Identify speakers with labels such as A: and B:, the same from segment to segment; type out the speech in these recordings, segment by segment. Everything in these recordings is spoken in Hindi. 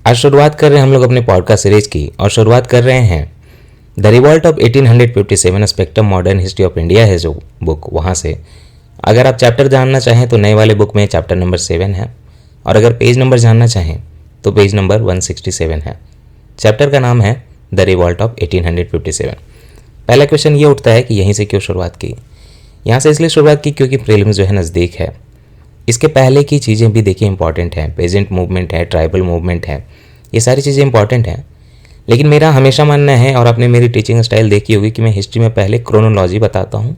A: आज शुरुआत कर रहे हैं हम लोग अपने पॉडकास्ट सीरीज की और शुरुआत कर रहे हैं the revolt of 1857 spectrum modern history of India है जो बुक, वहाँ से। अगर आप चैप्टर जानना चाहें तो नए वाले बुक में चैप्टर नंबर 7 है, और अगर पेज नंबर जानना चाहें तो पेज नंबर 167 है। चैप्टर का नाम है द रिवॉल्ट ऑफ 1857। पहला क्वेश्चन ये उठता है कि यहीं से क्यों शुरुआत की। यहाँ से इसलिए शुरुआत की क्योंकि प्रीलिम्स जो है नज़दीक है। इसके पहले की चीज़ें भी देखिए इंपॉर्टेंट हैं, पेजेंट मूवमेंट है, ट्राइबल मूवमेंट है, ये सारी चीज़ें इंपॉर्टेंट हैं। लेकिन मेरा हमेशा मानना है, और आपने मेरी टीचिंग स्टाइल देखी होगी, कि मैं हिस्ट्री में पहले क्रोनोलॉजी बताता हूँ,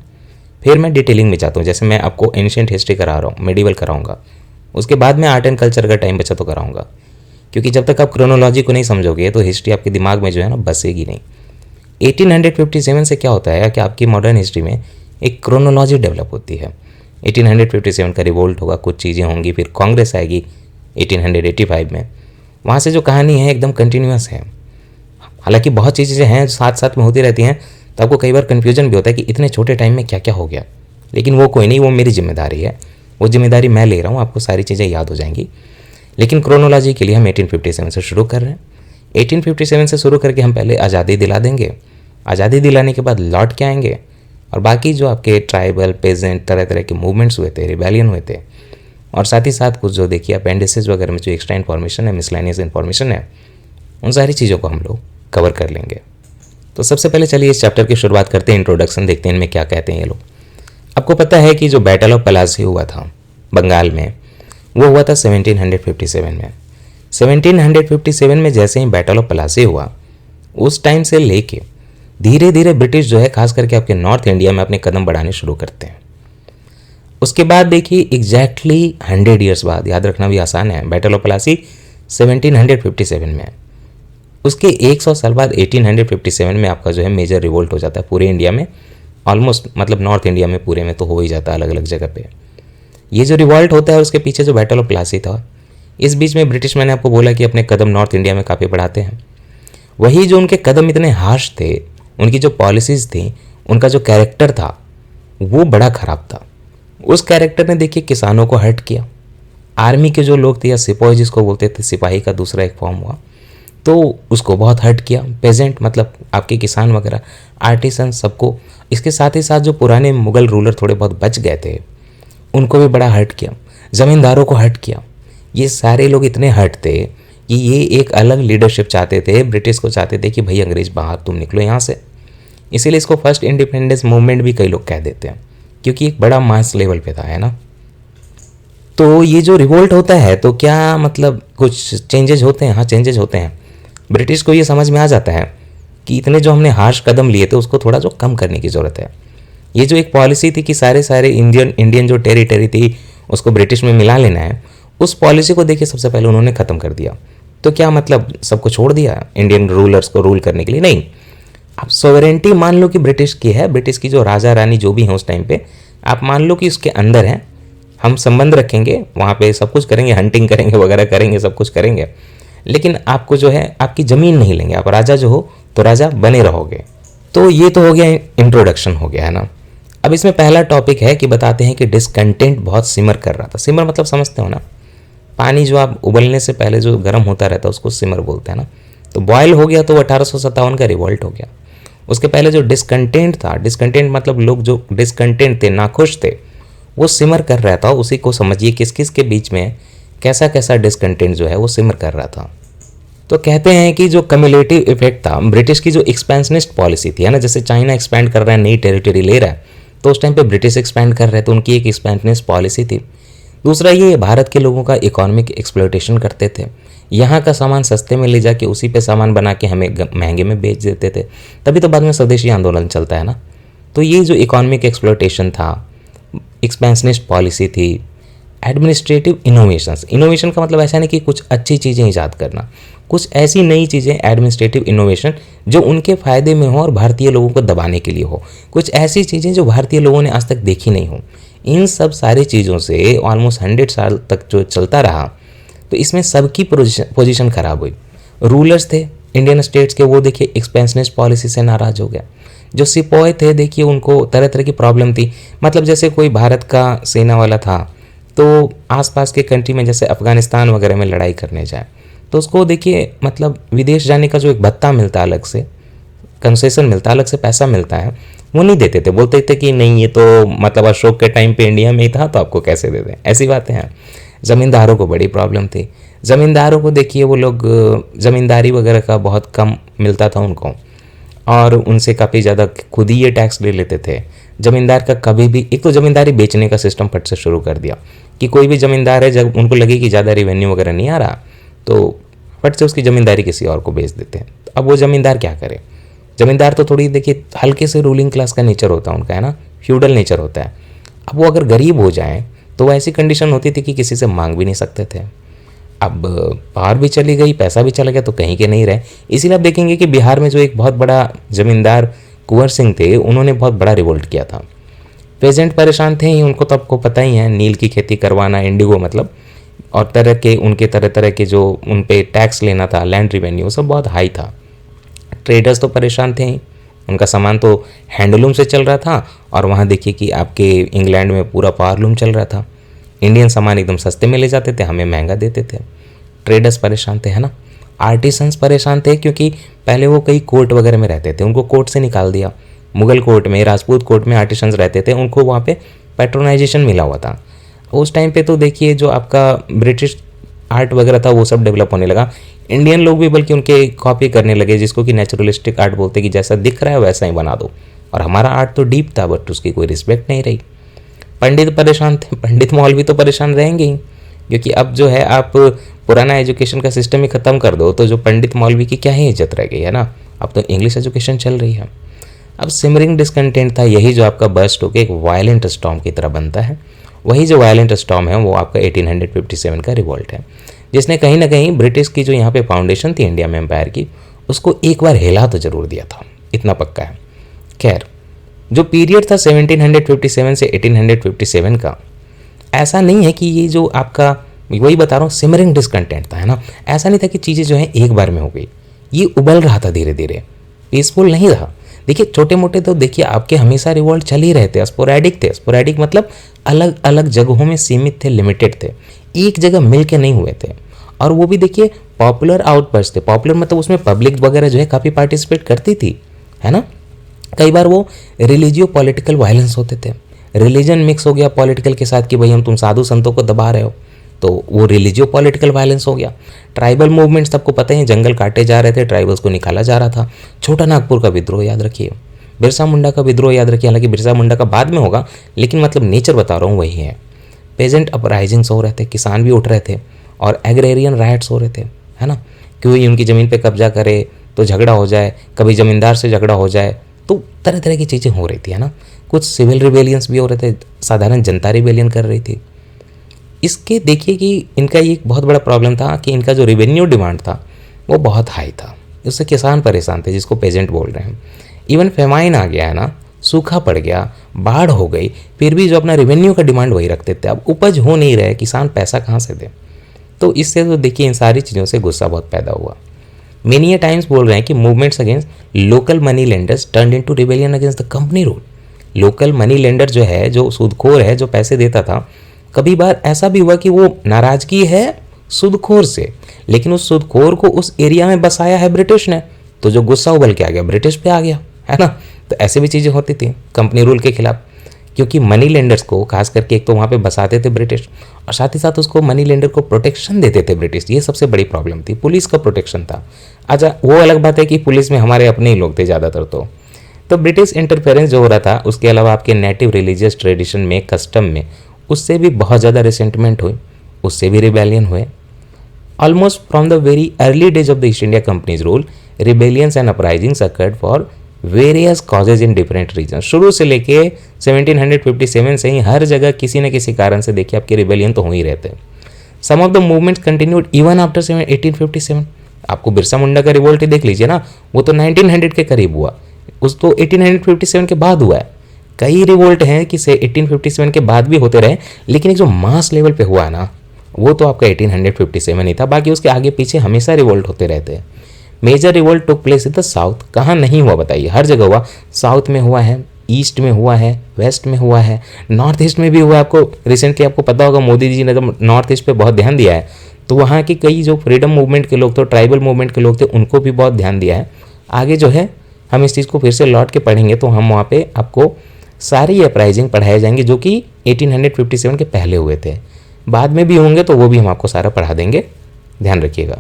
A: फिर मैं डिटेलिंग में जाता हूँ। जैसे मैं आपको एंशिएंट हिस्ट्री करा रहा हूँ, मेडिवल कराऊंगा, उसके बाद मैं आर्ट एंड कल्चर का टाइम बचा तो कराऊंगा। क्योंकि जब तक आप क्रोनोलॉजी को नहीं समझोगे तो हिस्ट्री आपके दिमाग में जो है ना बसेगी नहीं। 1857 से क्या होता है कि आपकी मॉडर्न हिस्ट्री में एक क्रोनोलॉजी डेवलप होती है। 1857 का रिवोल्ट होगा, कुछ चीज़ें होंगी, फिर कांग्रेस आएगी 1885 में। वहाँ से जो कहानी है एकदम कंटिन्यूस है। हालांकि बहुत चीज़ें हैं साथ साथ में होती रहती हैं, तो आपको कई बार कन्फ्यूजन भी होता है कि इतने छोटे टाइम में क्या क्या हो गया। लेकिन वो कोई नहीं, वो मेरी जिम्मेदारी है, वो जिम्मेदारी मैं ले रहा हूँ, आपको सारी चीज़ें याद हो जाएंगी। लेकिन क्रोनोलॉजी के लिए हम 1857 से शुरू कर रहे हैं। 1857 से शुरू करके हम पहले आज़ादी दिला देंगे, आज़ादी दिलाने के बाद लौट के आएंगे, और बाकी जो आपके ट्राइबल, पेजेंट, तरह तरह के मूवमेंट्स हुए थे, रिबेलियन हुए थे, और साथ ही साथ कुछ जो देखिए अपेंडिसेस वगैरह में जो एक्स्ट्रा इन्फॉर्मेशन है, मिसलेनियस इन्फॉर्मेशन है, उन सारी चीज़ों को हम लोग कवर कर लेंगे। तो सबसे पहले चलिए इस चैप्टर की शुरुआत करते हैं, इंट्रोडक्शन देखते हैं इनमें क्या कहते हैं ये लोग। आपको पता है कि जो बैटल ऑफ पलासी हुआ था बंगाल में, वो हुआ था 1757 में। 1757 में जैसे ही बैटल ऑफ पलासी हुआ, उस टाइम से लेके धीरे धीरे ब्रिटिश जो है खास करके आपके नॉर्थ इंडिया में अपने कदम बढ़ाने शुरू करते हैं। उसके बाद देखिए एग्जैक्टली 100 ईयर्स बाद, याद रखना भी आसान है, बैटल ऑफ पलासी 1757 में। उसके 100 साल बाद 1857 में आपका जो है मेजर रिवोल्ट हो जाता है पूरे इंडिया में, ऑलमोस्ट, मतलब नॉर्थ इंडिया में पूरे में तो हो ही जाता है अलग अलग जगह पे। ये जो रिवॉल्ट होता है उसके पीछे जो बैटल ऑफ प्लासी था, इस बीच में ब्रिटिश, मैंने आपको बोला कि अपने कदम नॉर्थ इंडिया में काफ़ी बढ़ाते हैं। वही जो उनके कदम इतने हार्श थे, उनकी जो पॉलिसीज़ थी, उनका जो कैरेक्टर था वो बड़ा ख़राब था। उस कैरेक्टर ने देखिए किसानों को हर्ट किया। आर्मी के जो लोग थे, या सिपाही जिसको बोलते थे, सिपाही का दूसरा एक फॉर्म हुआ, तो उसको बहुत हर्ट किया। पेजेंट मतलब आपके किसान वगैरह, आर्टिसन, सबको। इसके साथ ही साथ जो पुराने मुग़ल रूलर थोड़े बहुत बच गए थे, उनको भी बड़ा हर्ट किया। ज़मींदारों को हर्ट किया। ये सारे लोग इतने हर्ट थे कि ये एक अलग लीडरशिप चाहते थे, ब्रिटिश को चाहते थे कि भाई अंग्रेज़ बाहर, तुम निकलो यहाँ से। इसीलिए इसको फर्स्ट इंडिपेंडेंस मूवमेंट भी कई लोग कह देते हैं, क्योंकि एक बड़ा मास लेवल पे था, है ना। तो ये जो रिवोल्ट होता है तो क्या मतलब कुछ चेंजेज होते हैं? हाँ, चेंजेज होते हैं। ब्रिटिश को ये समझ में आ जाता है कि इतने जो हमने हार्श कदम लिए थे उसको थोड़ा जो कम करने की ज़रूरत है। ये जो एक पॉलिसी थी कि सारे इंडियन जो टेरिटरी थी उसको ब्रिटिश में मिला लेना है, उस पॉलिसी को देखिए सबसे पहले उन्होंने ख़त्म कर दिया। तो क्या मतलब सबको छोड़ दिया इंडियन रूलर्स को रूल करने के लिए? नहीं। आप सॉवरेंटी मान लो कि ब्रिटिश की है, ब्रिटिश की जो राजा रानी जो भी हैं उस टाइम पे, आप मान लो कि उसके अंदर हैं, हम संबंध रखेंगे, वहाँ पे सब कुछ करेंगे, हंटिंग करेंगे वगैरह करेंगे, सब कुछ करेंगे, लेकिन आपको जो है आपकी ज़मीन नहीं लेंगे। आप राजा जो हो तो राजा बने रहोगे। तो ये तो हो गया, इंट्रोडक्शन हो गया, है ना। अब इसमें पहला टॉपिक है कि बताते हैं कि डिसकंटेंट बहुत सिमर कर रहा था। सिमर मतलब समझते हो ना, पानी जो आप उबलने से पहले जो गर्म होता रहता है उसको सिमर बोलते हैं ना। तो बॉयल हो गया तो 1857 का रिवॉल्ट हो गया। उसके पहले जो डिसकंटेंट था, डिसकंटेंट मतलब लोग जो डिसकंटेंट थे, नाखुश थे, वो सिमर कर रहा था। उसी को समझिए किस किस के बीच में कैसा कैसा डिसकंटेंट जो है वो सिमर कर रहा था। तो कहते हैं कि जो कम्युलेटिव इफेक्ट था ब्रिटिश की जो एक्सपेंशनिस्ट पॉलिसी थी, है ना, जैसे चाइना एक्सपैंड कर रहा है, नई टेरिटरी ले रहा है, तो उस टाइम पे ब्रिटिश एक्सपैंड कर रहे थे, उनकी एक एक्सपेंशनिस्ट पॉलिसी थी। दूसरा ये भारत के लोगों का इकोनॉमिक एक्सप्लॉयटेशन करते थे। यहाँ का सामान सस्ते में ले जाके उसी पे सामान बना के हमें महंगे में बेच देते थे। तभी तो बाद में स्वदेशी आंदोलन चलता है ना। तो ये जो इकोनॉमिक एक्सप्लॉयटेशन था, एक्सपेंशनिस्ट पॉलिसी थी, एडमिनिस्ट्रेटिव इनोवेशंस, इनोवेशन का मतलब ऐसा नहीं कि कुछ अच्छी चीज़ें ईजाद करना, कुछ ऐसी नई चीज़ें, एडमिनिस्ट्रेटिव इनोवेशन जो उनके फ़ायदे में हो और भारतीय लोगों को दबाने के लिए हो, कुछ ऐसी चीज़ें जो भारतीय लोगों ने आज तक देखी नहीं हो। इन सब सारी चीज़ों से ऑलमोस्ट 100 साल तक जो चलता रहा, तो इसमें सबकी पोजीशन ख़राब हुई। रूलर्स थे इंडियन स्टेट्स के, वो देखिए एक्सपेंशनिस्ट पॉलिसी से नाराज़ हो गया। जो सिपाही थे देखिए उनको तरह तरह की प्रॉब्लम थी। मतलब जैसे कोई भारत का सेना वाला था तो आसपास के कंट्री में जैसे अफ़गानिस्तान वगैरह में लड़ाई करने जाए तो उसको देखिए मतलब विदेश जाने का जो एक भत्ता मिलता है, अलग से कंसेशन मिलता है, अलग से पैसा मिलता है, वो नहीं देते थे। बोलते थे कि नहीं ये तो मतलब अशोक के टाइम पे इंडिया में ही था तो आपको कैसे दे दें, ऐसी बातें हैं। ज़मींदारों को बड़ी प्रॉब्लम थी। ज़मींदारों को देखिए वो लोग ज़मींदारी वगैरह का बहुत कम मिलता था उनको, और उनसे काफ़ी ज़्यादा खुद ही ये टैक्स ले लेते थे। ज़मींदार का कभी भी, एक तो ज़मींदारी बेचने का सिस्टम फट से शुरू कर दिया कि कोई भी ज़मींदार है, जब उनको लगे कि ज़्यादा रेवेन्यू वगैरह नहीं आ रहा तो फट से उसकी ज़मींदारी किसी और को बेच देते हैं। अब वो ज़मींदार क्या करे? ज़मींदार तो थोड़ी देखिए हल्के से रूलिंग क्लास का नेचर होता है उनका, है ना, फ्यूडल नेचर होता है। अब वो अगर गरीब हो जाएं तो वो ऐसी कंडीशन होती थी कि किसी से मांग भी नहीं सकते थे। अब पावर भी चली गई, पैसा भी चला गया, तो कहीं के नहीं रहे। इसीलिए आप देखेंगे कि बिहार में जो एक बहुत बड़ा ज़मींदार कुंवर सिंह थे, उन्होंने बहुत बड़ा रिवोल्ट किया था। पेजेंट परेशान थे ही, उनको तो आपको पता ही है, नील की खेती करवाना, इंडिगो मतलब, और तरह के उनके तरह तरह के जो उन पे टैक्स लेना था, लैंड रिवेन्यू, सब बहुत हाई था। ट्रेडर्स तो परेशान थे ही, उनका सामान तो हैंडलूम से चल रहा था, और वहाँ देखिए कि आपके इंग्लैंड में पूरा पावरलूम चल रहा था। इंडियन सामान एकदम सस्ते में ले जाते थे, हमें महंगा देते थे। ट्रेडर्स परेशान थे, है ना। आर्टिसंस परेशान थे क्योंकि पहले वो कई कोर्ट वगैरह में रहते थे, उनको कोर्ट से निकाल दिया। मुगल कोर्ट में, राजपूत कोर्ट में आर्टिसंस रहते थे, उनको वहाँ पे पैट्रोनाइजेशन मिला हुआ था। उस टाइम पे तो देखिए जो आपका ब्रिटिश आर्ट वगैरह था वो सब डेवलप होने लगा। इंडियन लोग भी बल्कि उनके कॉपी करने लगे, जिसको कि नेचुरलिस्टिक आर्ट बोलते हैं, कि जैसा दिख रहा है वैसा ही बना दो। और हमारा आर्ट तो डीप था, बट उसकी कोई रिस्पेक्ट नहीं रही। पंडित परेशान थे, पंडित मौलवी तो परेशान रहेंगे ही, क्योंकि अब जो है आप पुराना एजुकेशन का सिस्टम ही ख़त्म कर दो तो जो पंडित मौलवी की क्या ही इज्जत रह गई, है ना। अब तो इंग्लिश एजुकेशन चल रही है। अब सिमरिंग डिसकंटेंट था, यही जो आपका बर्स्ट होकर एक वायलेंट स्टॉर्म की तरह बनता है। वही जो वायलेंट स्टॉर्म है वो आपका 1857 का रिवोल्ट है, जिसने कहीं ना कहीं ब्रिटिश की जो यहाँ पे फाउंडेशन थी इंडिया में एम्पायर की, उसको एक बार हिला तो जरूर दिया था, इतना पक्का है। खैर, जो पीरियड था 1757 से 1857 का, ऐसा नहीं है कि ये जो आपका, वही बता रहा हूँ, सिमरिंग डिसकंटेंट था, है ना। ऐसा नहीं था कि चीज़ें जो हैं एक बार में हो गई, ये उबल रहा था धीरे धीरे, पीसफुल नहीं रहा। देखिए छोटे मोटे तो देखिए आपके हमेशा रिवॉल्ट चल ही रहे थे, स्पोरैडिक थे। स्पोरैडिक मतलब अलग अलग जगहों में सीमित थे, लिमिटेड थे, एक जगह मिल के नहीं हुए थे। और वो भी देखिए पॉपुलर आउटबर्स्ट थे। पॉपुलर मतलब उसमें पब्लिक वगैरह जो है काफ़ी पार्टिसिपेट करती थी, है ना। कई बार वो रिलीजियो पॉलिटिकल वायलेंस होते थे, रिलीजन मिक्स हो गया पॉलिटिकल के साथ कि भाई हम तुम साधु संतों को दबा रहे हो, तो वो रिलीजियो पॉलिटिकल वायलेंस हो गया। ट्राइबल मूवमेंट्स सबको पता है, जंगल काटे जा रहे थे, ट्राइबल्स को निकाला जा रहा था। छोटा नागपुर का विद्रोह याद रखिए, बिरसा मुंडा का विद्रोह याद रखिए। हालांकि बिरसा मुंडा का बाद में होगा, लेकिन मतलब नेचर बता रहा हूँ वही है। पेजेंट अपराइजिंग्स हो रहे थे, किसान भी उठ रहे थे, और एग्रेरियन राइट्स हो रहे थे, है ना। क्योंकि उनकी ज़मीन पे कब्जा करे तो झगड़ा हो जाए, कभी ज़मींदार से झगड़ा हो जाए, तो तरह तरह की चीज़ें हो रही थी, है ना। कुछ सिविल रिबेलियंस भी हो रहे थे, साधारण जनता रिबेलियन कर रही थी। इसके देखिए कि इनका ये एक बहुत बड़ा प्रॉब्लम था कि इनका जो रेवेन्यू डिमांड था वो बहुत हाई था, उससे किसान परेशान थे, जिसको पेजेंट बोल रहे हैं। इवन फेमाइन आ गया, है ना, सूखा पड़ गया, बाढ़ हो गई, फिर भी जो अपना रेवेन्यू का डिमांड वही रखते थे। अब उपज हो नहीं रहे, किसान पैसा कहाँ से दे। तो इससे तो देखिए इन सारी चीज़ों से गुस्सा बहुत पैदा हुआ। मेनी टाइम्स बोल रहे हैं कि movements against local money lenders turn into rebellion against the company rule. Local money lender जो है, जो सूदखोर है, जो पैसे देता था, कभी बार ऐसा भी हुआ कि वो नाराजगी है सूदखोर से, लेकिन उस सूदखोर को उस एरिया में बसाया है ब्रिटिश ने, तो जो गुस्सा उबल के आ गया ब्रिटिश पे आ गया, है ना। तो ऐसे भी चीज़ें होती थी कंपनी रूल के खिलाफ, क्योंकि मनी लेंडर्स को खास करके एक तो वहाँ पे बसाते थे ब्रिटिश, और साथ ही साथ उसको मनी लेंडर को प्रोटेक्शन देते थे ब्रिटिश। ये सबसे बड़ी प्रॉब्लम थी, पुलिस का प्रोटेक्शन था। अच्छा, वो अलग बात है कि पुलिस में हमारे अपने ही लोग थे ज़्यादातर। तो ब्रिटिश इंटरफेरेंस जो हो रहा था, उसके अलावा आपके नेटिव रिलीजियस ट्रेडिशन में, कस्टम में, उससे भी बहुत ज़्यादा रिसेंटमेंट हुई, उससे भी रिबेलियन हुए। Almost from the very early days of the East India company's rule, rebellions and uprisings occurred for various causes in different region. शुरू से लेके 1757 से ही हर जगह किसी न किसी कारण से देखिए आपके रिबेलियन तो हो ही रहते हैं। Some of the movements continued even after 1857। आपको बिरसा मुंडा का रिवोल्ट ही देख लीजिए ना, वो तो 1900 के करीब हुआ, उस तो 1857 के बाद हुआ है। कई रिवोल्ट हैं कि से 1857 के बाद भी होते रहे, लेकिन एक जो मास लेवल पे हुआ है ना, वो तो आपका 1857 ही था। बाकी उसके आगे पीछे हमेशा रिवोल्ट होते रहते हैं। Major revolt took place in the south. कहाँ नहीं हुआ बताइए, हर जगह हुआ। साउथ में हुआ है, ईस्ट में हुआ है, वेस्ट में हुआ है, नॉर्थ ईस्ट में भी हुआ है। आपको रिसेंटली आपको पता होगा मोदी जी ने जब नॉर्थ ईस्ट पे बहुत ध्यान दिया है, तो वहाँ के कई जो फ्रीडम मूवमेंट के लोग थे, ट्राइबल मूवमेंट के लोग थे, उनको भी बहुत ध्यान दिया है। आगे जो है हम इस चीज़ को फिर से लौट के पढ़ेंगे तो हम वहाँ पे आपको सारी अपराइजिंग पढ़ाए जाएंगे जो कि 1857 के पहले हुए थे। बाद में भी होंगे तो वो भी हम आपको सारा पढ़ा देंगे, ध्यान रखिएगा।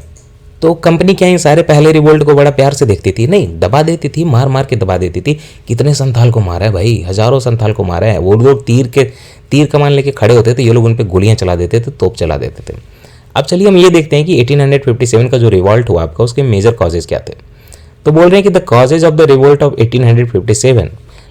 A: तो कंपनी क्या इन सारे पहले रिवोल्ट को बड़ा प्यार से देखती थी? नहीं, दबा देती थी, मार मार के दबा देती थी। कितने संथाल को मारा है भाई, हजारों संथाल को मारा है। वो लोग तीर कमान लेके खड़े होते थे, ये लोग उन पर गोलियां चला देते थे, तोप चला देते थे। अब चलिए हम ये देखते हैं कि 1857 का जो रिवोल्ट हुआ आपका, उसके मेजर कॉजेज क्या थे। तो बोल रहे हैं कि the causes of the revolt of 1857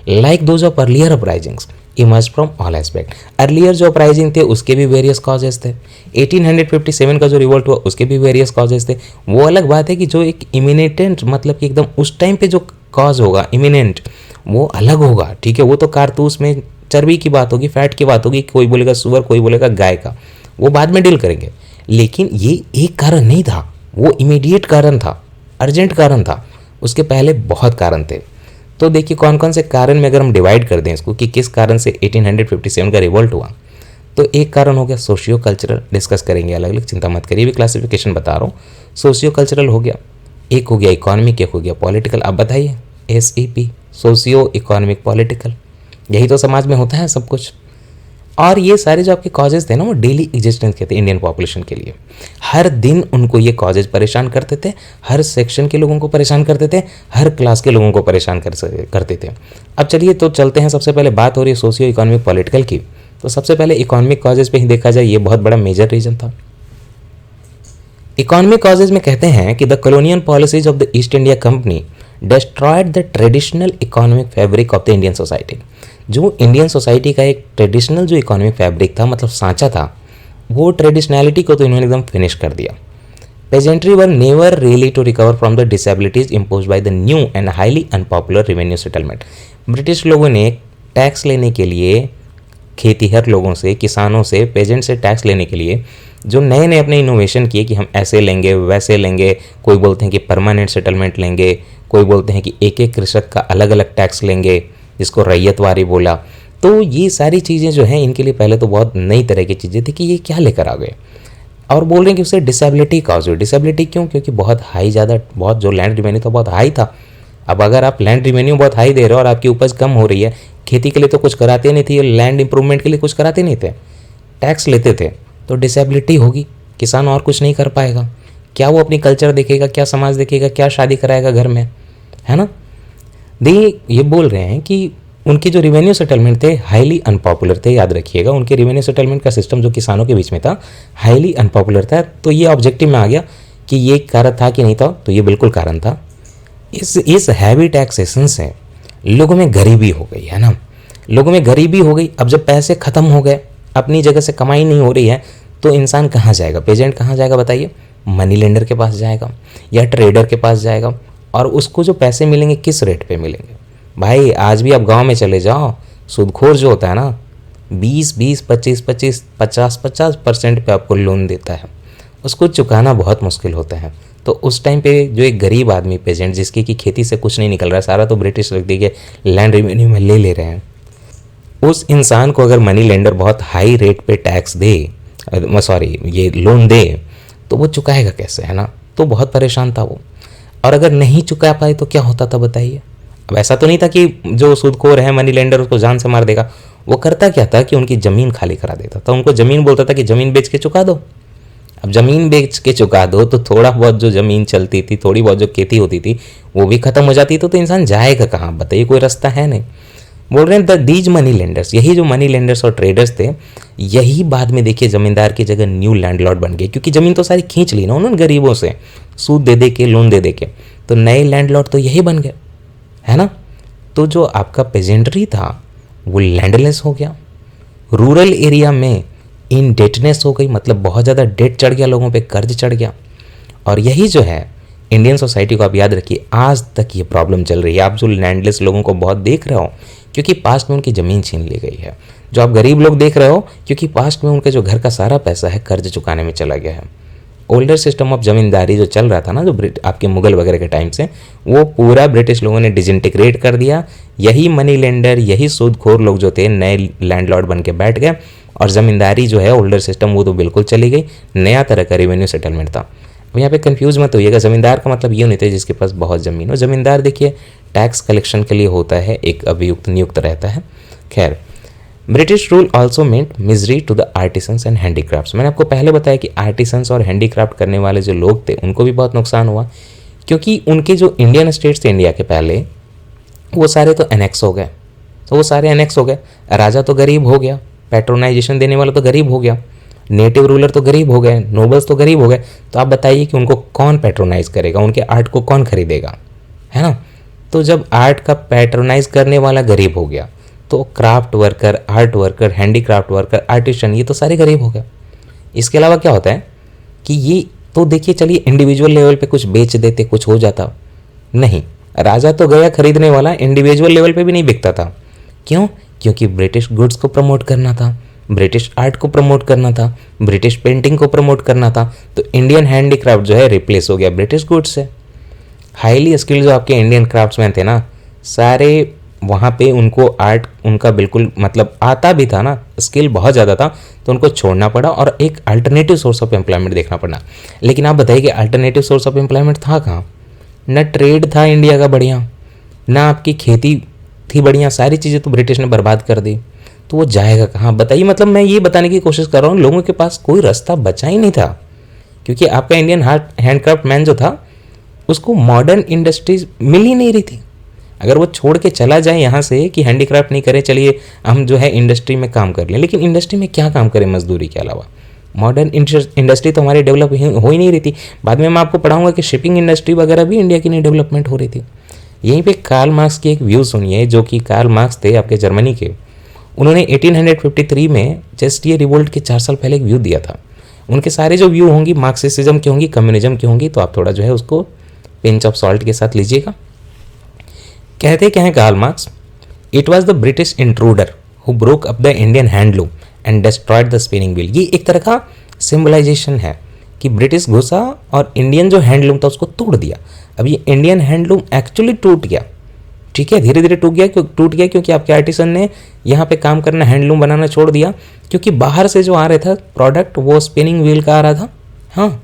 A: like those of earlier uprisings emerge from all aspect. Earlier जो अपराइजिंग थे उसके भी वेरियस कॉजेज थे, 1857 का जो रिवोल्ट हुआ उसके भी वेरियस कॉजेज थे। वो अलग बात है कि जो एक इमिनेटेंट, मतलब कि एकदम उस टाइम पे जो कॉज होगा इमिनेंट, वो अलग होगा, ठीक है। वो तो कारतूस में चर्बी की बात होगी, फैट की बात होगी, कोई बोलेगा सुअर, कोई बोलेगा गाय का, वो बाद में डील करेंगे। लेकिन ये एक कारण नहीं था, वो इमीडिएट कारण था, अर्जेंट कारण था। उसके पहले बहुत कारण थे। तो देखिए कौन कौन से कारण में अगर हम डिवाइड कर दें इसको कि किस कारण से 1857 का रिवोल्ट हुआ, तो एक कारण हो गया सोशियो कल्चरल, डिस्कस करेंगे अलग अलग, चिंता मत करिए, भी क्लासिफिकेशन बता रहा हूँ। सोशियो कल्चरल हो गया, एक हो गया इकोनॉमिक, एक हो गया पॉलिटिकल। अब बताइए SEP, सोशियो इकोनॉमिक पॉलिटिकल, यही तो समाज में होता है सब कुछ। और ये सारे जो आपके कॉजेज थे ना, वो डेली एग्जिस्टेंस के थे इंडियन पॉपुलेशन के लिए। हर दिन उनको ये कॉजेज परेशान करते थे, हर सेक्शन के लोगों को परेशान करते थे, हर क्लास के लोगों को परेशान करते थे। अब चलिए तो चलते हैं, सबसे पहले बात हो रही है सोशियो इकोनॉमिक पॉलिटिकल की। तो सबसे पहले इकोनॉमिक कॉजेज पे ही देखा जाए, ये बहुत बड़ा मेजर रीजन था। इकोनॉमिक कॉजेज में कहते हैं कि the colonial policies of the East India company destroyed the traditional economic fabric of the Indian society. जो इंडियन सोसाइटी का एक ट्रेडिशनल जो इकोनॉमिक फैब्रिक था, मतलब सांचा था, वो ट्रेडिशनैलिटी को तो इन्होंने एकदम फिनिश कर दिया। Peasantry were never really to recover from the disabilities impose by the new and highly unpopular revenue settlement. British लोगों ने टैक्स लेने के लिए खेतीहर लोगों से, किसानों से, पेजेंट से टैक्स लेने के लिए जो नए नए अपने इनोवेशन किए कि हम ऐसे लेंगे वैसे लेंगे। कोई बोलते हैं कि परमानेंट सेटलमेंट लेंगे, कोई बोलते हैं कि एक एक कृषक का अलग अलग टैक्स लेंगे, जिसको रैयतवारी बोला। तो ये सारी चीज़ें जो हैं इनके लिए पहले तो बहुत नई तरह की चीज़ें थी कि ये क्या लेकर आ गए। और बोल रहे हैं कि उससे डिसेबिलिटी कॉज हुई। डिसेबिलिटी क्यों? क्योंकि बहुत जो लैंड रिवेन्यू था बहुत हाई था। अब अगर आप लैंड रिवेन्यू बहुत हाई दे रहे हो और आपकी उपज कम हो रही है, खेती के लिए तो कुछ कराते नहीं थे, लैंड इंप्रूवमेंट के लिए कुछ कराते नहीं थे, टैक्स लेते थे, तो डिसेबिलिटी होगी, किसान और कुछ नहीं कर पाएगा। क्या वो अपनी कल्चर देखेगा, क्या समाज देखेगा, क्या शादी कराएगा घर में, है ना। ये बोल रहे हैं कि उनके जो रिवेन्यू सेटलमेंट थे हाईली अनपॉपुलर थे। याद रखिएगा, उनके रिवेन्यू सेटलमेंट का सिस्टम जो किसानों के बीच में था हाईली अनपॉपुलर था। तो ये ऑब्जेक्टिव में आ गया कि ये कारण था कि नहीं था, तो ये बिल्कुल कारण था। इस हैवी टैक्सेशन से लोगों में गरीबी हो गई, है ना। लोगों में गरीबी हो गई। अब जब पैसे ख़त्म हो गए, अपनी जगह से कमाई नहीं हो रही है, तो इंसान कहाँ जाएगा, पेजेंट कहाँ जाएगा बताइए? मनी लेंडर के पास जाएगा या ट्रेडर के पास जाएगा। और उसको जो पैसे मिलेंगे किस रेट पे मिलेंगे भाई? आज भी आप गांव में चले जाओ, सूदखोर जो होता है ना 20-20, 25-25, 50-50% पे आपको लोन देता है, उसको चुकाना बहुत मुश्किल होता है। तो उस टाइम पे जो एक गरीब आदमी पेजेंट, जिसकी कि खेती से कुछ नहीं निकल रहा, सारा तो ब्रिटिश रख दिए लैंड रेवेन्यू में ले रहे हैं, उस इंसान को अगर मनी लेंडर बहुत हाई रेट पे टैक्स दे, ये लोन दे, तो वो चुकाएगा कैसे, है ना। तो बहुत परेशान था वो। और अगर नहीं चुका पाए तो क्या होता था बताइए? अब ऐसा तो नहीं था कि जो सूदखोर है मनी लेंडर उसको जान से मार देगा। वो करता क्या था कि उनकी ज़मीन खाली करा देता था। उनको ज़मीन बोलता था कि ज़मीन बेच के चुका दो। अब ज़मीन बेच के चुका दो तो थोड़ा बहुत जो ज़मीन चलती थी, थोड़ी बहुत जो खेती होती थी, वो भी ख़त्म हो जाती। तो इंसान जाएगा कहाँ बताइए? कोई रास्ता है नहीं। बोल रहे हैं द डीज मनी लेंडर्स, यही जो मनी लेंडर्स और ट्रेडर्स थे, यही बाद में देखिए ज़मींदार की जगह न्यू लैंडलॉर्ड बन गए। क्योंकि ज़मीन तो सारी खींच ली ना उन्होंने गरीबों से, सूद दे दे के, लोन दे दे के, तो नए लैंडलॉर्ड तो यही बन गए, है ना। तो जो आपका पेजेंट्री था वो लैंडलेस हो गया। रूरल एरिया में इनडेटनेस हो गई, मतलब बहुत ज़्यादा डेट चढ़ गया, लोगों पे कर्ज चढ़ गया। और यही जो है इंडियन सोसाइटी को आप याद रखिए, आज तक ये प्रॉब्लम चल रही है। आप जो लैंडलेस लोगों को बहुत देख रहे हो क्योंकि पास्ट में उनकी ज़मीन छीन ली गई है। जो आप गरीब लोग देख रहे हो क्योंकि पास्ट में उनके जो घर का सारा पैसा है कर्ज चुकाने में चला गया है। ओल्डर सिस्टम ऑफ ज़मींदारी जो चल रहा था ना, जो आपके मुगल वगैरह के टाइम से, वो पूरा ब्रिटिश लोगों ने डिसइंटीग्रेट कर दिया। यही मनी लेंडर, यही सूदखोर लोग जो थे नए लैंडलॉर्ड बन के बैठ गए और ज़मींदारी जो है ओल्डर सिस्टम वो तो बिल्कुल चली गई, नया तरह का रेवेन्यू सेटलमेंट था। अब यहाँ पे कंफ्यूज मत होइएगा, ज़मींदार का मतलब ये नहीं था जिसके पास बहुत ज़मीन हो। ज़मींदार देखिए टैक्स कलेक्शन के लिए होता है, एक अभियुक्त नियुक्त रहता है। खैर, British rule also meant misery to the artisans and handicrafts. मैंने आपको पहले बताया कि आर्टिसंस और हैंडीक्राफ्ट करने वाले जो लोग थे उनको भी बहुत नुकसान हुआ, क्योंकि उनके जो इंडियन स्टेट्स थे इंडिया के पहले, वो सारे तो एनेक्स हो गए। तो वो सारे एनेक्स हो गए, राजा तो गरीब हो गया, पैट्रोनाइजेशन देने वाला तो गरीब हो गया, नेटिव रूलर तो गरीब हो गए, नोबल्स तो गरीब हो गए। तो आप बताइए कि उनको कौन पैट्रोनाइज करेगा, उनके आर्ट को कौन खरीदेगा, है ना। तो जब आर्ट का पैट्रोनाइज करने वाला गरीब हो गया तो craft worker, art worker, handicraft worker, artisan, ये तो सारे गरीब हो गए। इसके अलावा क्या होता है कि ये तो देखिए, चलिए इंडिविजुअल लेवल पे कुछ बेच देते, कुछ हो जाता, नहीं, राजा तो गया खरीदने वाला, इंडिविजुअल लेवल पे भी नहीं बिकता था। क्यों? क्योंकि ब्रिटिश गुड्स को प्रमोट करना था, ब्रिटिश आर्ट को प्रमोट करना था, ब्रिटिश पेंटिंग को प्रमोट करना था। तो इंडियन हैंडीक्राफ्ट जो है रिप्लेस हो गया ब्रिटिश गुड्स से। हाईली स्किल्ड जो आपके इंडियन क्राफ्ट्समैन थे ना, सारे वहाँ पे उनको आर्ट उनका बिल्कुल मतलब आता भी था ना, स्किल बहुत ज़्यादा था, तो उनको छोड़ना पड़ा और एक अल्टरनेटिव सोर्स ऑफ एम्प्लॉयमेंट देखना पड़ा। लेकिन आप बताइए कि अल्टरनेटिव सोर्स ऑफ एम्प्लॉयमेंट था कहाँ? न ट्रेड था इंडिया का बढ़िया, ना आपकी खेती थी बढ़िया, सारी चीज़ें तो ब्रिटिश ने बर्बाद कर दी। तो वो जाएगा कहाँ बताइए। मतलब मैं ये बताने की कोशिश कर रहा हूँ, लोगों के पास कोई रास्ता बचा ही नहीं था, क्योंकि आपका इंडियन हैंडक्राफ्ट मैन जो था उसको मॉडर्न इंडस्ट्रीज मिल ही नहीं रही थी। अगर वो छोड़ के चला जाए यहाँ से कि हैंडीक्राफ्ट नहीं करें, चलिए हम जो है इंडस्ट्री में काम कर लें, लेकिन इंडस्ट्री में क्या काम करें मजदूरी के अलावा? मॉडर्न इंडस्ट्री तो हमारी डेवलप हो ही नहीं रही थी। बाद में मैं आपको पढ़ाऊंगा कि शिपिंग इंडस्ट्री वगैरह भी इंडिया की नहीं डेवलपमेंट हो रही थी। यहीं पे कार्ल मार्क्स की एक व्यू सुनिए, जो कि कार्ल मार्क्स थे आपके जर्मनी के। उन्होंने 1853 में जस्ट ये रिवोल्ट के 4 साल पहले एक व्यू दिया था। उनके सारे जो व्यू होंगी मार्क्सिज्म की होंगी, कम्युनिज्म की होंगी, तो आप थोड़ा जो है उसको पिंच ऑफ सॉल्ट के साथ लीजिएगा। कहते क्या है Karl Marx? It was the British intruder who broke up the Indian handloom and destroyed the spinning wheel. ये एक तरह का सिंबलाइजेशन है कि ब्रिटिश घुसा और इंडियन जो हैंडलूम था उसको तोड़ दिया। अब ये इंडियन हैंडलूम एक्चुअली टूट गया, ठीक है, धीरे धीरे टूट गया क्योंकि आपके आर्टिसन ने यहाँ पे काम करना, हैंडलूम बनाना छोड़ दिया, क्योंकि बाहर से जो आ रहा था प्रोडक्ट वो स्पिनिंग व्हील का आ रहा था, हाँ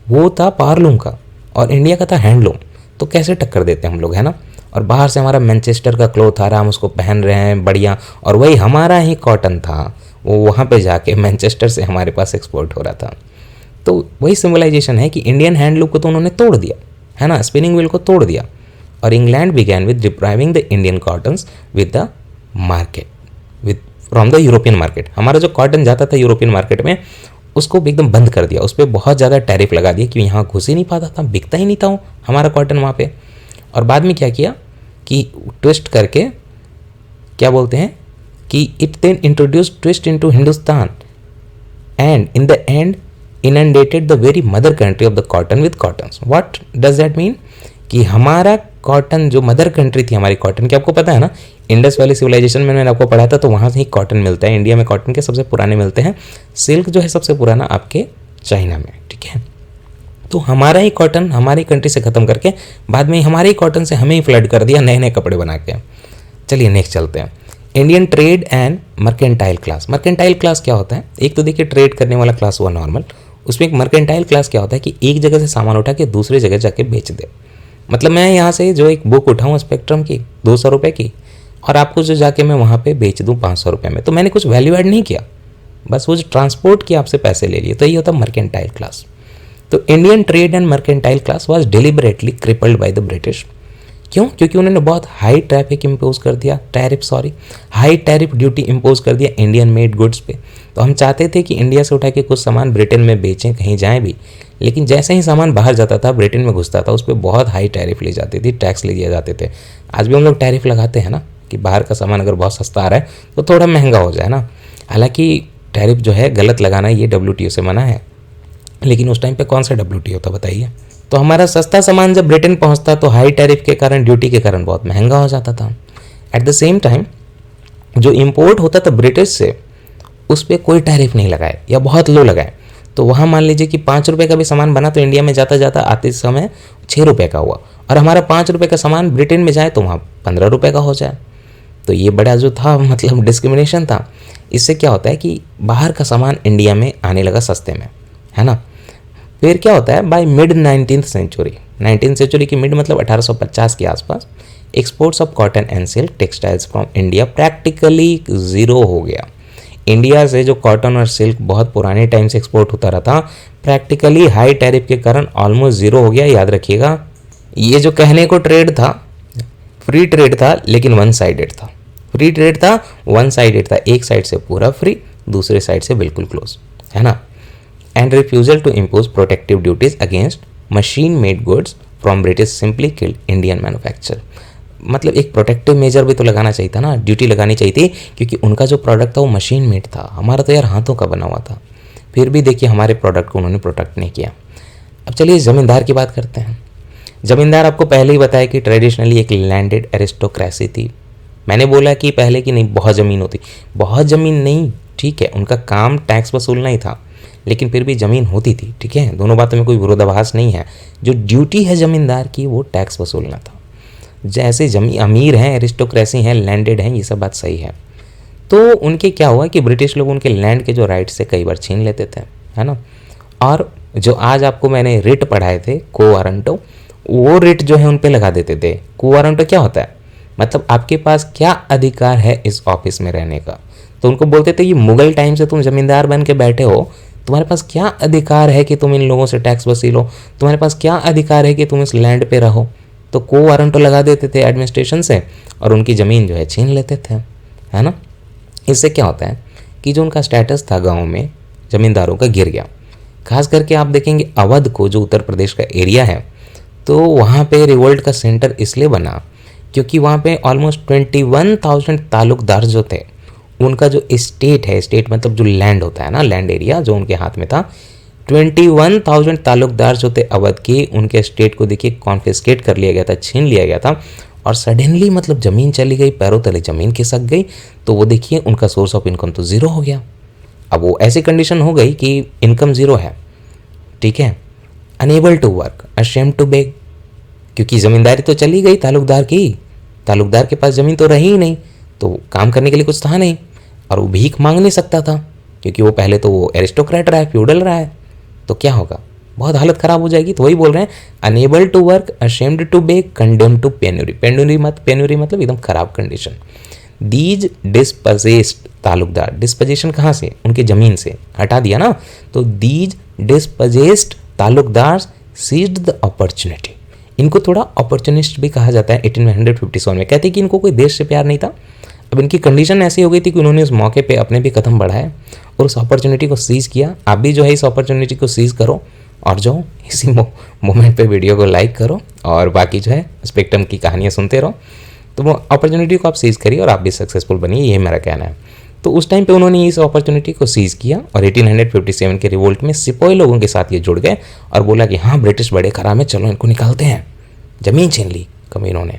A: वो था पावरलूम का, और इंडिया का था हैंडलूम। तो कैसे टक्कर देते हैं हम लोग, है ना। और बाहर से हमारा मैनचेस्टर का क्लॉथ आ रहा, हम उसको पहन रहे हैं बढ़िया, और वही हमारा ही कॉटन था, वो वहाँ पे जाके मैनचेस्टर से हमारे पास एक्सपोर्ट हो रहा था। तो वही सिंबलाइजेशन है कि इंडियन हैंडलूम को तो उन्होंने तोड़ दिया, है ना, स्पिनिंग व्हील को तोड़ दिया। और England began with depriving the Indian cottons with the market, with from the European market. हमारा जो कॉटन जाता था यूरोपियन मार्केट में, उसको एकदम बंद कर दिया, उस पर बहुत ज़्यादा टैरिफ लगा दिया कि यहाँ घुस ही नहीं पाता था, बिकता ही नहीं था हमारा कॉटन वहाँ पे। और बाद में क्या किया कि ट्विस्ट करके क्या बोलते हैं कि it then introduce twist into Hindustan and in the end inundated the very mother country of the cotton with cottons. What does that mean? कि हमारा कॉटन जो मदर कंट्री थी हमारी कॉटन की, आपको पता है ना, इंडस वैली सिविलाइजेशन में मैंने आपको पढ़ा था, तो वहाँ से ही कॉटन मिलता है। इंडिया में कॉटन के सबसे पुराने मिलते हैं, सिल्क जो है सबसे पुराना आपके चाइना में, ठीक है। तो हमारा ही कॉटन हमारी कंट्री से ख़त्म करके बाद में हमारे ही कॉटन से हमें ही फ्लड कर दिया नए नए कपड़े बना के। चलिए नेक्स्ट चलते हैं, Indian trade and mercantile class. Mercantile class क्या होता है? एक तो देखिए ट्रेड करने वाला क्लास हुआ नॉर्मल, उसमें एक मर्केंटाइल क्लास क्या होता है कि एक जगह से सामान उठा के दूसरी जगह जाके बेच दे। मतलब मैं यहाँ से जो एक बुक उठाऊँ स्पेक्ट्रम की 200 रुपये की, और आपको जो जाके मैं वहाँ पे बेच दूँ 500 रुपये में, तो मैंने कुछ वैल्यू ऐड नहीं किया, बस वो जो ट्रांसपोर्ट की आपसे पैसे ले लिए, तो ये होता है मर्केंटाइल क्लास। तो Indian trade and mercantile class was deliberately crippled by the British. क्यों? क्योंकि उन्होंने बहुत हाई टैरिफ इम्पोज कर दिया, हाई टैरिफ ड्यूटी इम्पोज कर दिया इंडियन मेड गुड्स पे। तो हम चाहते थे कि इंडिया से उठा के कुछ सामान ब्रिटेन में बेचें, कहीं जाएं भी, लेकिन जैसे ही सामान बाहर जाता था ब्रिटेन में घुसता था, उस पर बहुत हाई टैरिफ ली जाती थी, टैक्स ले दिए जाते थे। आज भी हम लोग टैरिफ लगाते हैं ना, कि बाहर का सामान अगर बहुत सस्ता आ रहा है तो थोड़ा महंगा हो जाए ना। हालांकि टैरिफ जो है गलत लगाना, ये WTO से मना है, लेकिन उस टाइम पे कौन सा WTO था बताइए। तो हमारा सस्ता सामान जब ब्रिटेन पहुंचता तो हाई टैरिफ के कारण, ड्यूटी के कारण बहुत महंगा हो जाता था। एट द सेम टाइम जो इंपोर्ट होता था ब्रिटिश से, उस पर कोई टैरिफ नहीं लगाए या बहुत लो लगाए। तो वहाँ मान लीजिए कि 5 रुपये का भी सामान बना तो इंडिया में जाता जाता आते समय 6 रुपये का हुआ, और हमारा 5 रुपये का सामान ब्रिटेन में जाए तो वहाँ 15 रुपये का हो जाए। तो ये बड़ा जो था मतलब डिस्क्रिमिनेशन था। इससे क्या होता है कि बाहर का सामान इंडिया में आने लगा सस्ते में, है ना। फिर क्या होता है, बाय मिड 19th सेंचुरी की मिड मतलब 1850 के आसपास exports of cotton and silk textiles from India practically zero हो गया। इंडिया से जो कॉटन और सिल्क बहुत पुराने टाइम से एक्सपोर्ट होता रहा था, प्रैक्टिकली हाई टैरिफ के कारण ऑलमोस्ट ज़ीरो हो गया। याद रखिएगा, ये जो कहने को ट्रेड था, फ्री ट्रेड था, लेकिन वन साइडेड था। फ्री ट्रेड था, वन साइडेड था, एक साइड से पूरा फ्री, दूसरे साइड से बिल्कुल क्लोज, है ना। And refusal to impose protective duties against machine made goods from British simply killed Indian manufacture. मतलब एक प्रोटेक्टिव मेजर भी तो लगाना चाहिए था ना, ड्यूटी लगानी चाहिए थी, क्योंकि उनका जो प्रोडक्ट था वो मशीन मेड था, हमारा तो यार हाथों का बना हुआ था। फिर भी देखिए हमारे प्रोडक्ट को उन्होंने प्रोटेक्ट नहीं किया। अब चलिए ज़मींदार की बात करते हैं। ज़मींदार आपको पहले ही बताया कि ट्रेडिशनली एक लैंडेड एरिस्टोक्रेसी थी। मैंने बोला कि पहले की नहीं, बहुत ज़मीन होती, बहुत ज़मीन नहीं, ठीक है, उनका काम टैक्स वसूलना ही था, लेकिन फिर भी ज़मीन होती थी, ठीक है, दोनों बातों में कोई विरोधाभास नहीं है। जो ड्यूटी है ज़मींदार की वो टैक्स वसूलना था। जैसे जमी अमीर हैं, एरिस्टोक्रेसी हैं, लैंडेड हैं, ये सब बात सही है। तो उनके क्या हुआ कि ब्रिटिश लोग उनके लैंड के जो राइट्स से कई बार छीन लेते थे, है ना। और जो आज आपको मैंने रिट पढ़ाए थे, को वारंटो, वो रिट जो है उन पे लगा देते थे। को वारंटो क्या होता है, मतलब आपके पास क्या अधिकार है इस ऑफिस में रहने का। तो उनको बोलते थे ये मुगल टाइम से तुम जमींदार बन के बैठे हो, तुम्हारे पास क्या अधिकार है कि तुम इन लोगों से टैक्स वसूलो, तुम्हारे पास क्या अधिकार है कि तुम इस लैंड पे रहो। तो को वारंटो लगा देते थे एडमिनिस्ट्रेशन से और उनकी ज़मीन जो है छीन लेते थे, है ना। इससे क्या होता है कि जो उनका स्टेटस था गांव में ज़मींदारों का गिर गया। खास करके आप देखेंगे अवध को, जो उत्तर प्रदेश का एरिया है, तो वहाँ पे रिवोल्ट का सेंटर इसलिए बना क्योंकि वहाँ पे ऑलमोस्ट 21,000 ताल्लुकदार जो थे, उनका जो स्टेट है, स्टेट मतलब जो लैंड होता है ना, लैंड एरिया जो उनके हाथ में था, 21,000 ताल्लुकदार जो थे अवध के, उनके स्टेट को देखिए कॉन्फिस्केट कर लिया गया था, छीन लिया गया था। और सडनली मतलब ज़मीन चली गई, पैरों तले ज़मीन खिसक गई, तो वो देखिए उनका सोर्स ऑफ इनकम तो ज़ीरो हो गया। अब वो ऐसी कंडीशन हो गई कि इनकम ज़ीरो है, ठीक है, unable to work, ashamed to beg, क्योंकि ज़मींदारी तो चली गई ताल्लुकदार की, ताल्लुकदार के पास ज़मीन तो रही ही नहीं, तो काम करने के लिए कुछ था नहीं, और वो भीख मांग नहीं सकता था क्योंकि वो पहले तो वो एरिस्टोक्रेट रहा है, फ्यूडल रहा है, तो क्या होगा, बहुत हालत ख़राब हो जाएगी। तो वही बोल रहे हैं, unable to work, ashamed to beg, condemn to penury. Penury मतलब एकदम खराब कंडीशन। दीज डिस्पजेस्ड ताल्लुकदार, डिस्पजेशन कहाँ से, उनके ज़मीन से हटा दिया ना, तो these डिस्पजेस्ड Talukdar seized the opportunity. इनको थोड़ा अपॉर्चुनिस्ट भी कहा जाता है 1857 में। कहते हैं कि इनको कोई देश से प्यार नहीं था। अब इनकी कंडीशन ऐसी हो गई थी कि उन्होंने उस मौके पे अपने भी कदम बढ़ाए और उस अपॉर्चुनिटी को सीज़ किया। आप भी जो है इस अपॉर्चुनिटी को सीज़ करो और जो इसी मोमेंट पे वीडियो को लाइक करो और बाकी जो है स्पेक्ट्रम की कहानियाँ सुनते रहो। तो वो अपॉर्चुनिटी को आप सीज़ करिए और आप भी सक्सेसफुल बनिए, ये मेरा कहना है। तो उस टाइम पे उन्होंने इस अपॉर्चुनिटी को सीज़ किया और 1857 के रिवोल्ट में सिपाही लोगों के साथ ये जुड़ गए और बोला कि हाँ ब्रिटिश बड़े खराब है, चलो इनको निकालते हैं। ज़मीन छीन ली कमीनों ने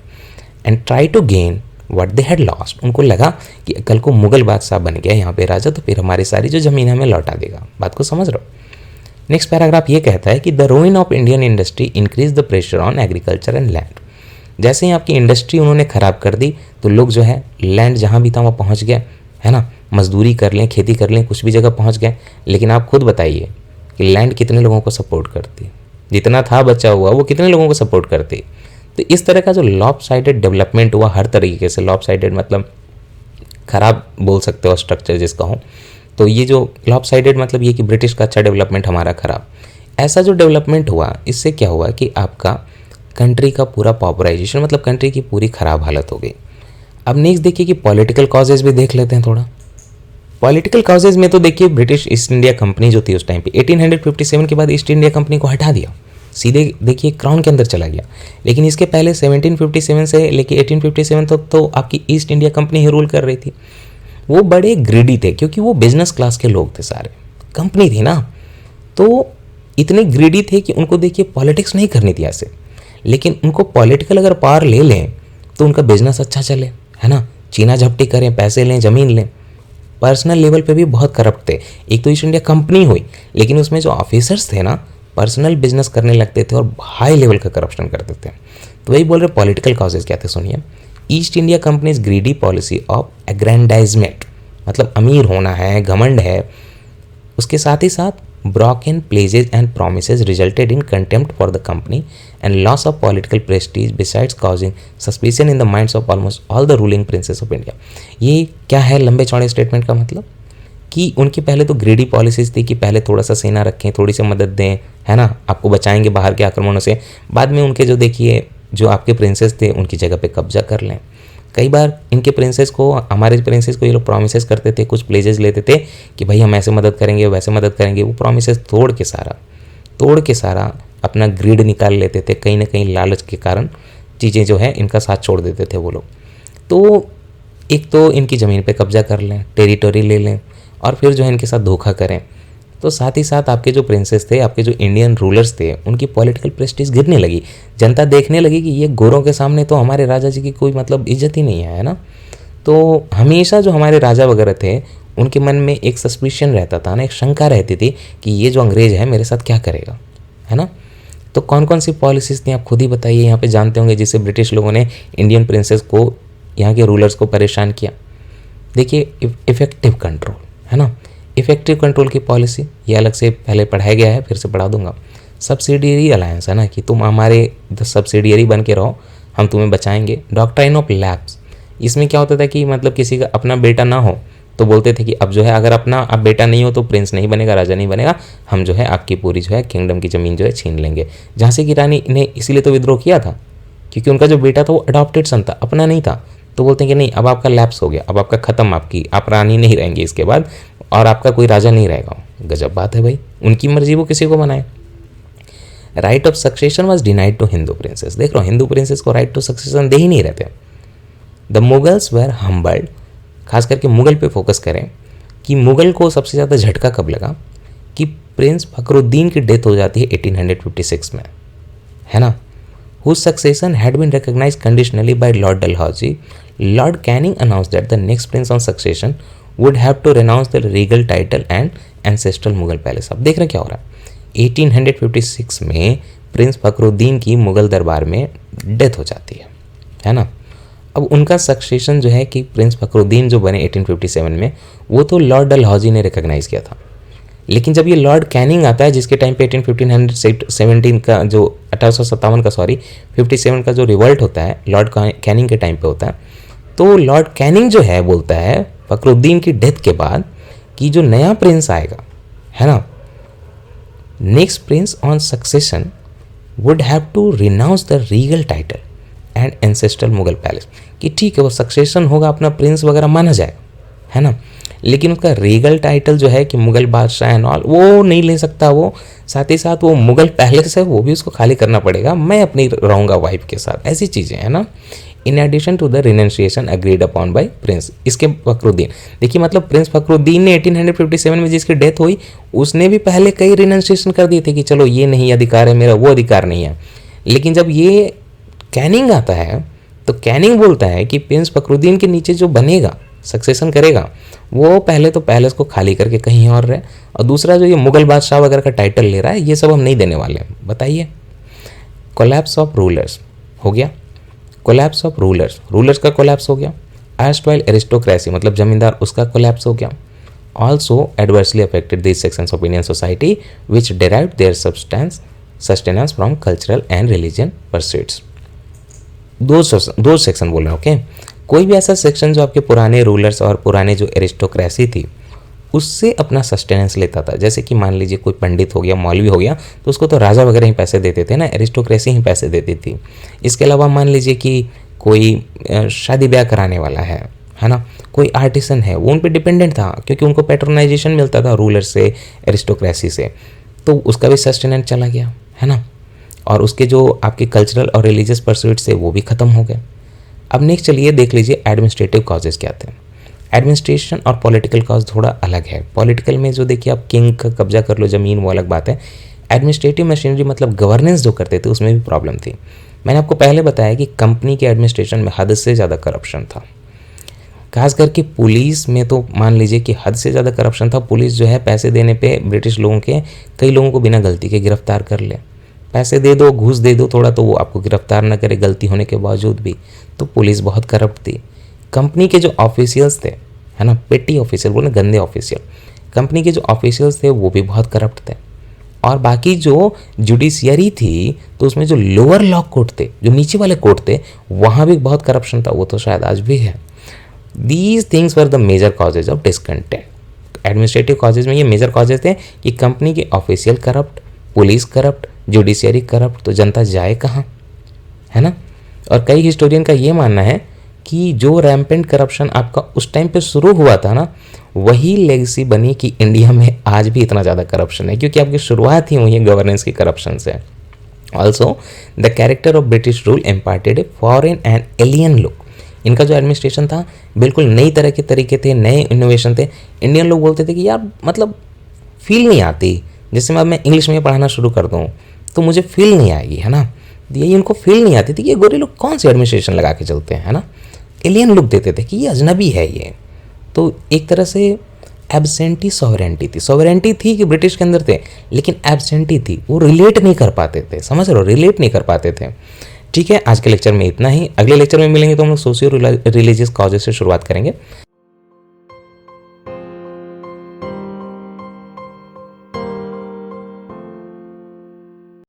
A: and try to gain what they had lost. उनको लगा कि कल को मुगल बादशाह बन गया यहाँ पे राजा, तो फिर हमारी सारी जो ज़मीन हमें लौटा देगा। बात को समझ रहे हो। नेक्स्ट पैराग्राफ ये कहता है कि the ruin of Indian industry increase the pressure on agriculture and land. जैसे ही आपकी इंडस्ट्री उन्होंने ख़राब कर दी तो लोग जो है लैंड जहाँ भी था वहाँ पहुँच गए, है ना, मजदूरी कर लें, खेती कर लें, कुछ भी जगह पहुँच गए। लेकिन आप खुद बताइए कि लैंड कितने लोगों को सपोर्ट करती, जितना था बचा हुआ वो कितने लोगों को सपोर्ट करती। तो इस तरह का जो लॉप साइडेड डेवलपमेंट हुआ, हर तरीके से लॉप साइडेड मतलब ख़राब बोल सकते हो स्ट्रक्चर जिसका हो, तो ये जो लॉप साइडेड मतलब ये कि ब्रिटिश का अच्छा डेवलपमेंट, हमारा ख़राब, ऐसा जो डेवलपमेंट हुआ, इससे क्या हुआ कि आपका कंट्री का पूरा पॉपुलराइजेशन मतलब कंट्री की पूरी ख़राब हालत हो गई। अब नेक्स्ट देखिए कि पॉलिटिकल कॉजेज़ भी देख लेते हैं थोड़ा। पॉलिटिकल कॉजेज़ में तो देखिए ब्रिटिश ईस्ट इंडिया कंपनी जो थी उस टाइम पे 1857 के बाद ईस्ट इंडिया कंपनी को हटा दिया, सीधे देखिए क्राउन के अंदर चला गया। लेकिन इसके पहले 1757 से लेके 1857 तक तो आपकी ईस्ट इंडिया कंपनी ही रूल कर रही थी। वो बड़े ग्रीडी थे क्योंकि वो बिजनेस क्लास के लोग थे, सारे कंपनी थी ना, तो इतने ग्रीडी थे कि उनको देखिए पॉलिटिक्स नहीं करनी थी ऐसे, लेकिन उनको पॉलिटिकल अगर पावर ले लें तो उनका बिजनेस अच्छा चले, है ना, चीना झपटी करें, पैसे लें, ज़मीन लें। पर्सनल लेवल पे भी बहुत करप्ट थे। एक तो ईस्ट इंडिया कंपनी हुई, लेकिन उसमें जो ऑफिसर्स थे ना, पर्सनल बिजनेस करने लगते थे और हाई लेवल का करप्शन करते थे। तो वही बोल रहे पॉलिटिकल कॉजेज़ क्या थे, सुनिए। East India company's greedy policy of aggrandisement, मतलब अमीर होना है, घमंड है, उसके साथ ही साथ broken pledges and promises resulted in contempt for the company and loss of political prestige besides causing suspicion in the minds of almost all the ruling princes of India। ये क्या है लंबे चौड़े स्टेटमेंट का मतलब कि उनकी पहले तो ग्रेडी पॉलिसीज थी कि पहले थोड़ा सा सेना रखें, थोड़ी सी मदद दें, है ना, आपको बचाएंगे बाहर के आक्रमणों से। बाद में उनके जो देखिए जो आपके प्रिंसेस थे उनकी जगह पे कब्जा कर लें। कई बार इनके प्रिंसेस को, हमारे प्रिंसेस को ये लोग प्रोमिसेस करते थे, कुछ प्लेजेस लेते थे कि भाई हम ऐसे मदद करेंगे, वैसे मदद करेंगे। वो प्रोमिसेस तोड़ के सारा अपना ग्रीड निकाल लेते थे। कहीं ना कहीं लालच के कारण चीज़ें जो है इनका साथ छोड़ देते थे वो लोग। तो एक तो इनकी ज़मीन पे कब्जा कर लें, टेरिटरी ले लें, और फिर जो है इनके साथ धोखा करें। तो साथ ही साथ आपके जो प्रिंसेस थे, आपके जो इंडियन रूलर्स थे, उनकी पॉलिटिकल प्रेस्टीज गिरने लगी। जनता देखने लगी कि ये गोरों के सामने तो हमारे राजा जी की कोई मतलब इज्जत ही नहीं है ना। तो हमेशा जो हमारे राजा वगैरह थे उनके मन में एक सस्पिशन रहता था ना, एक शंका रहती थी कि ये जो अंग्रेज है मेरे साथ क्या करेगा, है ना। तो कौन कौन सी पॉलिसीज़ थी आप खुद ही बताइए, यहाँ पे जानते होंगे, जिससे ब्रिटिश लोगों ने इंडियन प्रिंसेस को, यहाँ के रूलर्स को परेशान किया। देखिए इफ़ेक्टिव कंट्रोल, है ना, इफेक्टिव कंट्रोल की पॉलिसी, ये अलग से पहले पढ़ाया गया है, फिर से पढ़ा दूंगा। सब्सिडियरी अलायंस, है ना, कि तुम हमारे सब्सिडियरी बन के रहो, हम तुम्हें बचाएंगे। डॉक्ट्राइन ऑफ लैप्स, इसमें क्या होता था कि मतलब किसी का अपना बेटा ना हो तो बोलते थे कि अब जो है अगर अपना अब बेटा नहीं हो तो प्रिंस नहीं बनेगा, राजा नहीं बनेगा, हम जो है आपकी पूरी जो है किंगडम की ज़मीन जो है छीन लेंगे। झांसी की रानी ने इसीलिए तो विद्रोह किया था क्योंकि उनका जो बेटा था वो अडॉप्टेड सन था, अपना नहीं था। तो बोलते हैं कि नहीं, अब आपका लैप्स हो गया, अब आपका ख़त्म, आप रानी नहीं रहेंगे इसके बाद, और आपका कोई राजा नहीं रहेगा। गजब बात है भाई, उनकी मर्जी, वो किसी को बनाए। Right of succession was denied to Hindu princes. देख रहा हूँ, हिंदू प्रिंसेस को राइट टू सक्सेशन दे ही नहीं रहते। द मुगल्स वेर हम्बल्ड, खास करके मुगल पे फोकस करें कि मुगल को सबसे ज़्यादा झटका कब लगा कि प्रिंस फखरुद्दीन की डेथ हो जाती है 1856 में, है ना। whose succession had been recognized conditionally by Lord Dalhousie, Lord Canning announced that the next prince on succession would have to renounce the regal title and ancestral Mughal palace। अब देख रहे क्या हो रहा है, 1856 में प्रिंस फखरुद्दीन की मुगल दरबार में डेथ हो जाती है ना। अब उनका सक्सेशन जो है कि प्रिंस फखरुद्दीन जो बने 1857 में, वो तो लॉर्ड डलहौजी ने रिकॉग्नाइज़ किया था। लेकिन जब ये लॉर्ड कैनिंग आता है, जिसके टाइम पे 1517 का जो 1857 का 57 का जो रिवॉल्ट होता है लॉर्ड कैनिंग के टाइम पे होता है, तो लॉर्ड कैनिंग जो है बोलता है फखरुद्दीन की डेथ के बाद कि जो नया प्रिंस आएगा, है ना, next prince on succession would have to renounce the regal title and ancestral Mughal palace, कि ठीक है वो सक्सेशन होगा, अपना प्रिंस वगैरह माना जाएगा, है ना, लेकिन उसका रीगल टाइटल जो है कि मुगल बादशाह एंड ऑल वो नहीं ले सकता वो। साथ ही साथ वो मुगल पैलेस है वो भी उसको खाली करना पड़ेगा, मैं अपनी रहूँगा वाइफ के साथ, ऐसी चीज़ें हैं ना। In addition to the renunciation agreed upon by prince, इसके फखरुद्दीन, देखिए मतलब प्रिंस फखरुद्दीन ने 1857 में जिसकी डेथ हुई उसने भी पहले कई रिनेंशिएशन कर दिए थे कि चलो ये नहीं अधिकार है मेरा, वो अधिकार नहीं है। लेकिन जब ये कैनिंग आता है तो कैनिंग बोलता है कि प्रिंस फखरुद्दीन के नीचे जो बनेगा, सक्सेशन करेगा, वो पहले तो पैलेस को खाली करके कहीं और रहे, और दूसरा जो ये मुगल बादशाह वगैरह का टाइटल ले रहा है ये सब हम नहीं देने वाले हैं। बताइए, कोलैप्स ऑफ रूलर्स हो गया, कोलैप्स ऑफ रूलर्स का कोलैप्स हो गया। एर्स्टवाइल एरिस्टोक्रेसी मतलब जमींदार, उसका कोलैप्स हो गया। Also adversely affected this sections of Indian society which derived their sustenance from cultural and religion pursuits. दो सेक्शन बोल रहे हैं, ओके। कोई भी ऐसा सेक्शन जो आपके पुराने रूलर्स और पुराने जो एरिस्टोक्रेसी थी उससे अपना सस्टेनेंस लेता था, जैसे कि मान लीजिए कोई पंडित हो गया, मौलवी हो गया, तो उसको तो राजा वगैरह ही पैसे देते थे ना, एरिस्टोक्रेसी ही पैसे देती थी। इसके अलावा मान लीजिए कि कोई शादी ब्याह कराने वाला है ना, कोई आर्टिसन है, वो उन पर डिपेंडेंट था क्योंकि उनको पैट्रोनाइजेशन मिलता था रूलर से, एरिस्टोक्रेसी से, तो उसका भी सस्टेनेंस चला गया, है ना। और उसके जो आपके कल्चरल और रिलीजियस परस्यूट से वो भी ख़त्म हो गए। अब नेक्स्ट चलिए देख लीजिए एडमिनिस्ट्रेटिव कॉजेज़ क्या थे। एडमिनिस्ट्रेशन और पॉलिटिकल कॉज थोड़ा अलग है। पॉलिटिकल में जो देखिए आप किंग का कब्जा कर लो ज़मीन, वो अलग बात है। एडमिनिस्ट्रेटिव मशीनरी मतलब गवर्नेंस जो करते थे उसमें भी प्रॉब्लम थी। मैंने आपको पहले बताया कि कंपनी के एडमिनिस्ट्रेशन में हद से ज़्यादा करप्शन था। खास करके पुलिस में तो मान लीजिए कि हद से ज़्यादा करप्शन था। पुलिस जो है पैसे देने पे ब्रिटिश लोगों के कई लोगों को बिना गलती के गिरफ्तार कर ले। पैसे दे दो, घूस दे दो थोड़ा, तो वो आपको गिरफ्तार ना करे गलती होने के बावजूद भी। तो पुलिस बहुत करप्ट थी। कंपनी के जो ऑफिशियल्स थे, है ना, पेटी ऑफिशियल बोले, गंदे ऑफिशियल, कंपनी के जो ऑफिशियल्स थे वो भी बहुत करप्ट थे। और बाकी जो जुडिशियरी थी, तो उसमें जो लोअर लॉ कोर्ट थे, जो नीचे वाले कोर्ट थे, वहाँ भी बहुत करप्शन था। वो तो शायद आज भी है। These things were the major causes of discontent. Administrative causes में ये मेजर कॉजेज थे कि कंपनी के official corrupt, police corrupt, judiciary corrupt, तो जनता जाए कहाँ, है ना। और कई हिस्टोरियन का ये मानना है कि जो रैम्पेंट करप्शन आपका उस टाइम पे शुरू हुआ था ना, वही लेगेसी बनी कि इंडिया में आज भी इतना ज़्यादा करप्शन है, क्योंकि आपकी शुरुआत ही हुई है गवर्नेंस की करप्शन से। Also the character of British rule imparted a foreign and alien look. इनका जो एडमिनिस्ट्रेशन था बिल्कुल नई तरह के तरीके थे, नए इनोवेशन थे। इंडियन लोग बोलते थे कि यार मतलब फील नहीं आती, जैसे मैं इंग्लिश में पढ़ाना शुरू कर दूँ तो मुझे फील नहीं आएगी, है ना। यही उनको फील नहीं आती थी कि ये गोरे लोग कौन से एडमिनिस्ट्रेशन लगा के चलते हैं, है ना। एलियन लुक देते थे कि ये अजनबी है ये। तो एक तरह से एब्सेंटी सॉवरेंटी थी। सॉवरेंटी थी कि ब्रिटिश के अंदर थे, लेकिन एब्सेंटी थी, वो रिलेट नहीं कर पाते थे। समझ रहे हो, रिलेट नहीं कर पाते थे। ठीक है, आज के लेक्चर में इतना ही। अगले लेक्चर में मिलेंगे तो हम लोग सोशियो रिलीजियस कॉजेज से शुरुआत करेंगे।